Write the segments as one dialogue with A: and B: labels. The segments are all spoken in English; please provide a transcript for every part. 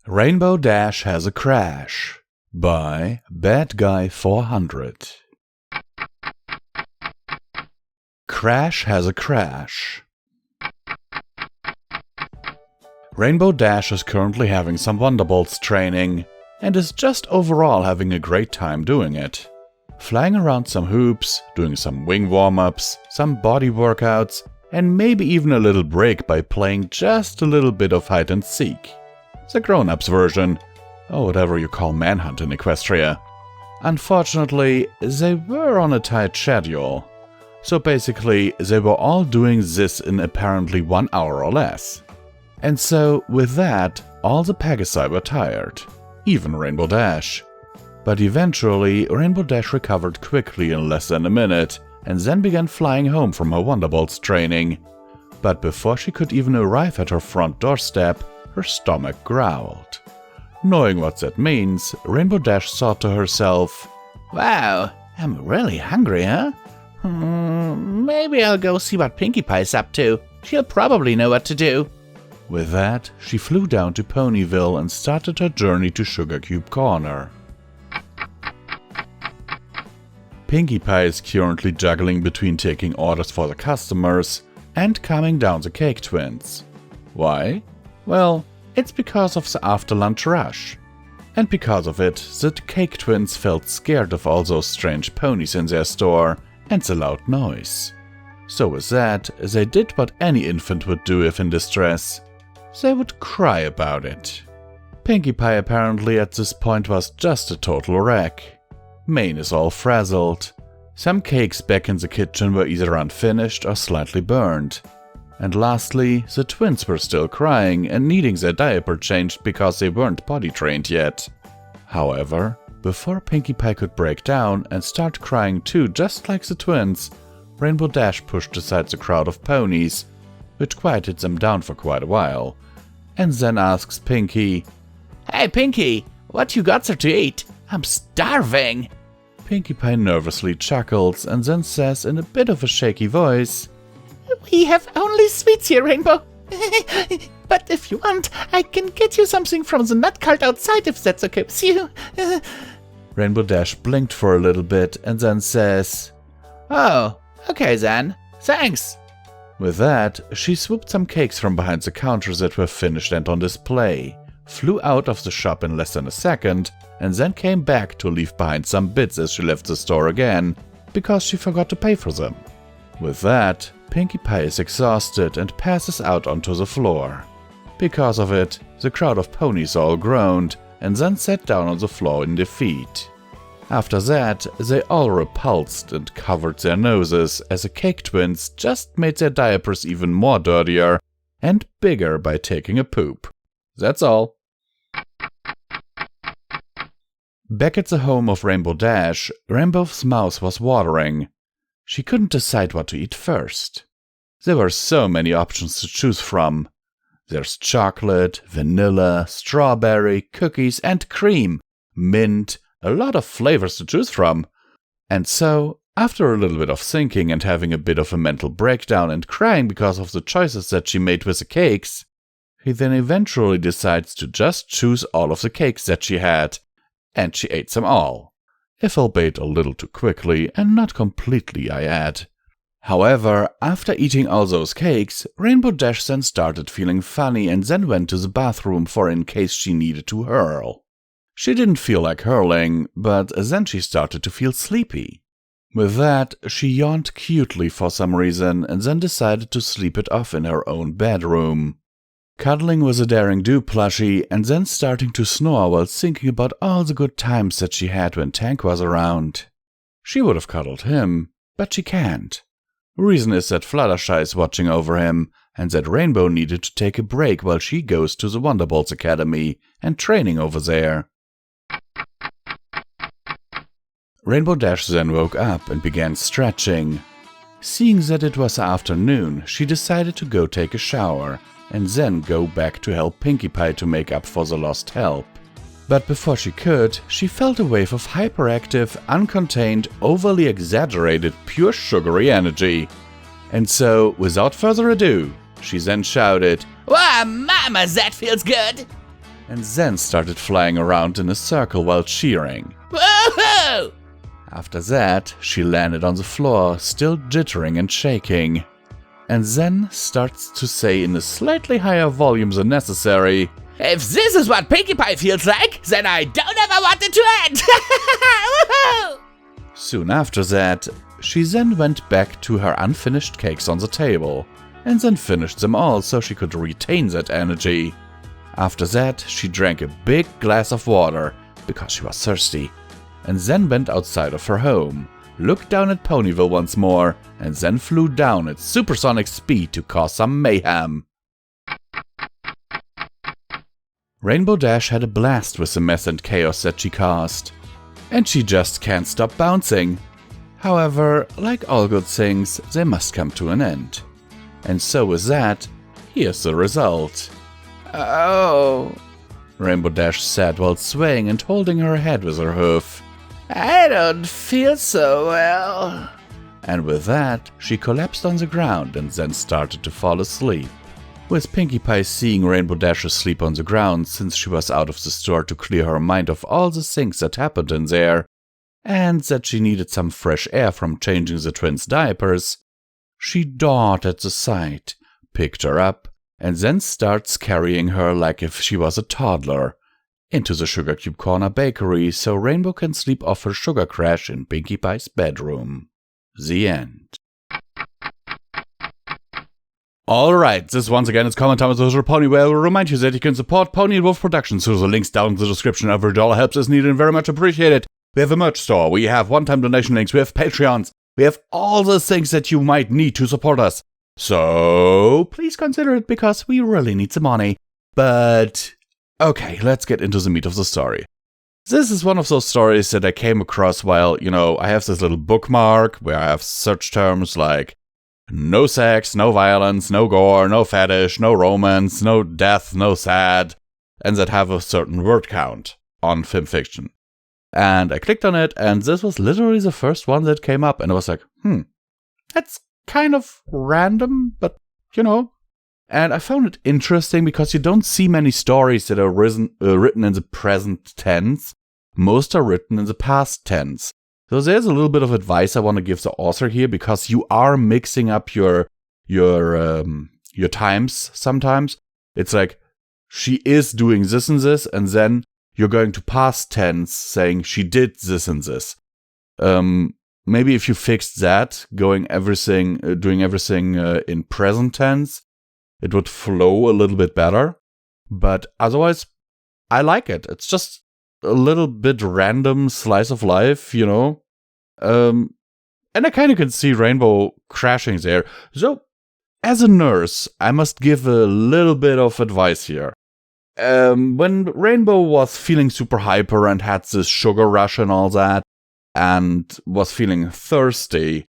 A: Rainbow Dash Has a Crash by Badguy400. Crash has a crash. Rainbow Dash is currently having some Wonderbolts training and is just overall having a great time doing it. Flying around some hoops, doing some wing warm-ups, some body workouts, and maybe even a little break by playing just a little bit of hide and seek. The grown-ups version, or whatever you call manhunt in Equestria. Unfortunately, they were on a tight schedule. So basically, they were all doing this in apparently 1 hour or less. And so, with that, all the Pegasi were tired. Even Rainbow Dash. But eventually, Rainbow Dash recovered quickly in less than a minute, and then began flying home from her Wonderbolts training. But before she could even arrive at her front doorstep, her stomach growled. Knowing what that means, Rainbow Dash thought to herself, "Wow, I'm really hungry, huh? Maybe I'll go see what Pinkie Pie's up to. She'll probably know what to do." With that, she flew down to Ponyville and started her journey to Sugar Cube Corner. Pinkie Pie is currently juggling between taking orders for the customers and calming down the Cake Twins. Why? Well, it's because of the after-lunch rush. And because of it, the Cake Twins felt scared of all those strange ponies in their store and the loud noise. So with that, they did what any infant would do if in distress. They would cry about it. Pinkie Pie apparently at this point was just a total wreck. Mane is all frazzled. Some cakes back in the kitchen were either unfinished or slightly burned. And lastly, the twins were still crying and needing their diaper changed because they weren't potty trained yet. However, before Pinkie Pie could break down and start crying too just like the twins, Rainbow Dash pushed aside the crowd of ponies, which quieted them down for quite a while, and then asks Pinkie, "Hey Pinkie, what you got there to eat? I'm starving!" Pinkie Pie nervously chuckles and then says in a bit of a shaky voice, "We have only sweets here, Rainbow. But if you want, I can get you something from the nut cart outside if that's okay with you." Rainbow Dash blinked for a little bit and then says, "Oh, okay then. Thanks." With that, she swooped some cakes from behind the counters that were finished and on display, flew out of the shop in less than a second, and then came back to leave behind some bits as she left the store again, because she forgot to pay for them. With that, Pinkie Pie is exhausted and passes out onto the floor. Because of it, the crowd of ponies all groaned and then sat down on the floor in defeat. After that, they all repulsed and covered their noses as the Cake Twins just made their diapers even more dirtier and bigger by taking a poop. That's all. Back at the home of Rainbow Dash, Rainbow's mouth was watering. She couldn't decide what to eat first. There were so many options to choose from. There's chocolate, vanilla, strawberry, cookies, and cream, mint, a lot of flavors to choose from. And so, after a little bit of thinking and having a bit of a mental breakdown and crying because of the choices that she made with the cakes, he then eventually decides to just choose all of the cakes that she had, and she ate them all. If albeit a little too quickly, and not completely, I add. However, after eating all those cakes, Rainbow Dash then started feeling funny and then went to the bathroom for in case she needed to hurl. She didn't feel like hurling, but then she started to feel sleepy. With that, she yawned cutely for some reason and then decided to sleep it off in her own bedroom. Cuddling with a Daring Do plushie and then starting to snore while thinking about all the good times that she had when Tank was around. She would have cuddled him, but she can't. Reason is that Fluttershy is watching over him, and that Rainbow needed to take a break while she goes to the Wonderbolts Academy and training over there. Rainbow Dash then woke up and began stretching. Seeing that it was afternoon, she decided to go take a shower and then go back to help Pinkie Pie to make up for the lost help. But before she could, she felt a wave of hyperactive, uncontained, overly exaggerated, pure sugary energy. And so, without further ado, she then shouted,
B: "Wow, mama, that feels good!"
A: and then started flying around in a circle while cheering.
B: Woohoo!
A: After that, she landed on the floor, still jittering and shaking. And then starts to say in a slightly higher volume than necessary,
B: "If this is what Pinkie Pie feels like, then I don't ever want it to end!" Woohoo!
A: Soon after that, she then went back to her unfinished cakes on the table, and then finished them all so she could retain that energy. After that, she drank a big glass of water, because she was thirsty, and then went outside of her home, looked down at Ponyville once more, and then flew down at supersonic speed to cause some mayhem. Rainbow Dash had a blast with the mess and chaos that she caused, and she just can't stop bouncing. However, like all good things, they must come to an end. And so with that, here's the result.
B: Oh,
A: Rainbow Dash said while swaying and holding her head with her hoof.
B: I don't feel so well.
A: And with that, she collapsed on the ground and then started to fall asleep. With Pinkie Pie seeing Rainbow Dash asleep on the ground since she was out of the store to clear her mind of all the things that happened in there, and that she needed some fresh air from changing the twins' diapers, she dawdled at the sight, picked her up, and then starts carrying her like if she was a toddler into the Sugar Cube Corner bakery so Rainbow can sleep off her sugar crash in Pinkie Pie's bedroom. The end. Alright, this once again is comment time with Pony. Well, we'll remind you that you can support Pony and Wolf Productions through the links down in the description. Every dollar helps us needed and very much appreciated. We have a merch store, we have one-time donation links, we have Patreons, we have all the things that you might need to support us. So, please consider it because we really need some money. But, okay, let's get into the meat of the story. This is one of those stories that I came across while, I have this little bookmark where I have search terms like no sex, no violence, no gore, no fetish, no romance, no death, no sad, and that have a certain word count on film fiction. And I clicked on it, and this was literally the first one that came up, and I was like, that's kind of random, but, And I found it interesting because you don't see many stories that are written in the present tense. Most are written in the past tense. So there's a little bit of advice I want to give the author here because you are mixing up your times sometimes. It's like she is doing this and this, and then you're going to past tense saying she did this and this. Maybe if you fixed that, doing everything in present tense, it would flow a little bit better. But otherwise, I like it. It's just a little bit random slice of life, And I kind of can see Rainbow crashing there. So, as a nurse, I must give a little bit of advice here. When Rainbow was feeling super hyper and had this sugar rush and all that, and was feeling thirsty,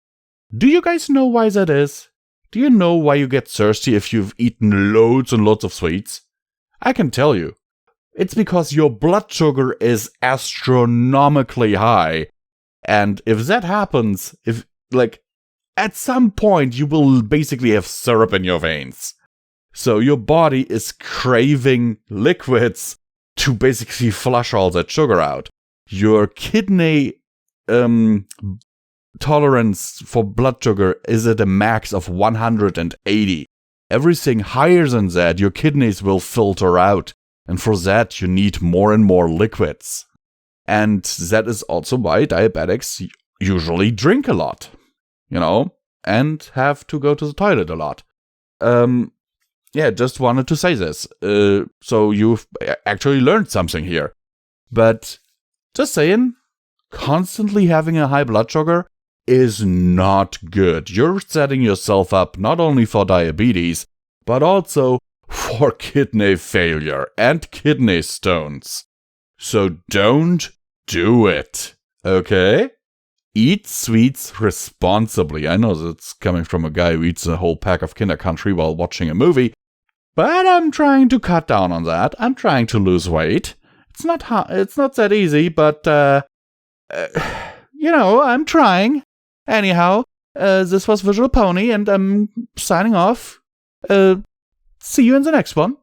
A: do you guys know why that is? Do you know why you get thirsty if you've eaten loads and loads of sweets? I can tell you. It's because your blood sugar is astronomically high. And if that happens, at some point you will basically have syrup in your veins. So your body is craving liquids to basically flush all that sugar out. Your kidney tolerance for blood sugar is at a max of 180. Everything higher than that, your kidneys will filter out. And for that, you need more and more liquids. And that is also why diabetics usually drink a lot, and have to go to the toilet a lot. Just wanted to say this. So you've actually learned something here. But just saying, constantly having a high blood sugar is not good. You're setting yourself up not only for diabetes, but also for kidney failure and kidney stones. So don't do it, okay? Eat sweets responsibly. I know that's coming from a guy who eats a whole pack of Kinder Country while watching a movie, but I'm trying to cut down on that. I'm trying to lose weight. It's not that easy, but I'm trying. Anyhow, this was Visual Pony, and I'm signing off. See you in the next one.